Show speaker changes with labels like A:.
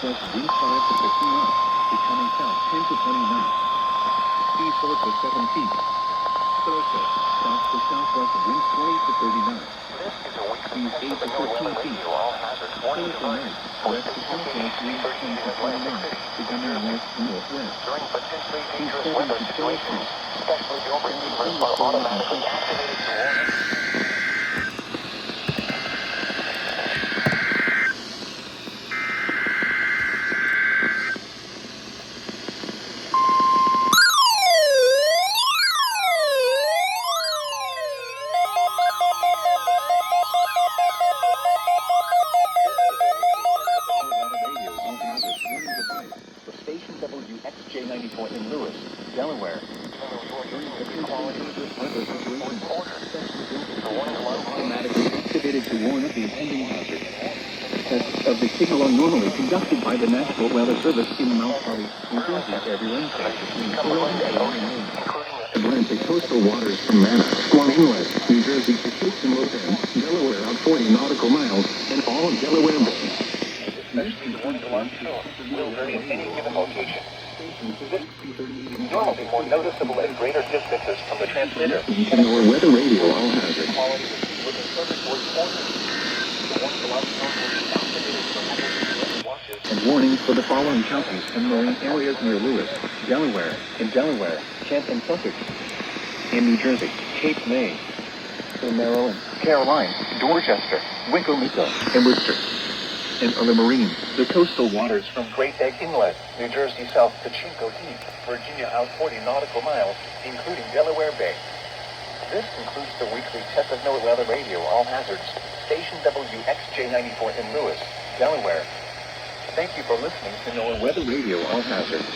A: southwest wind 5 to 15 knots, becoming south 10 to 20 knots. Speed 4 to 7 feet. Thursday, south to southwest wind 20 to 30 knots. Speed 8 to 14 feet. Thursday night, west to southwest wind 10 to 20 knots, becoming west to northwest. Speed 7 to 12 feet.
B: Automatically activated to warning.
A: Station WXJ94 in Lewis, Delaware. Automatically activated to warn of the impending hazard. Tests of the signal are normally conducted by the National Weather Service in Mount Holly, New Jersey, every Wednesday between 11 a.m. and noon. Atlantic coastal waters from Manasquan Inlet, New Jersey to Cape and Logan, Delaware out 40 nautical miles, and all of Delaware Bay.
B: Especially the ones along shore, will vary at any given location. This is normally more noticeable at greater distances from the transmitter.
A: NOAA Weather Radio all hazard.
B: Quality within 34 quarters. The ones along shore will be activated for weather watches.
A: And warnings for the following counties and marine areas near Lewis, Delaware, Kent and Sussex. In New Jersey, Cape May. In Maryland, Caroline, Dorchester, Wicomico, and Worcester. And on the marine, the coastal waters from
B: Great Egg Inlet, New Jersey south to Chinco Deep, Virginia out 40 nautical miles, including Delaware Bay. This concludes the weekly test of NOAA Weather Radio All Hazards, station WXJ94 in Lewis, Delaware. Thank you for listening to NOAA Weather
A: Radio All Hazards.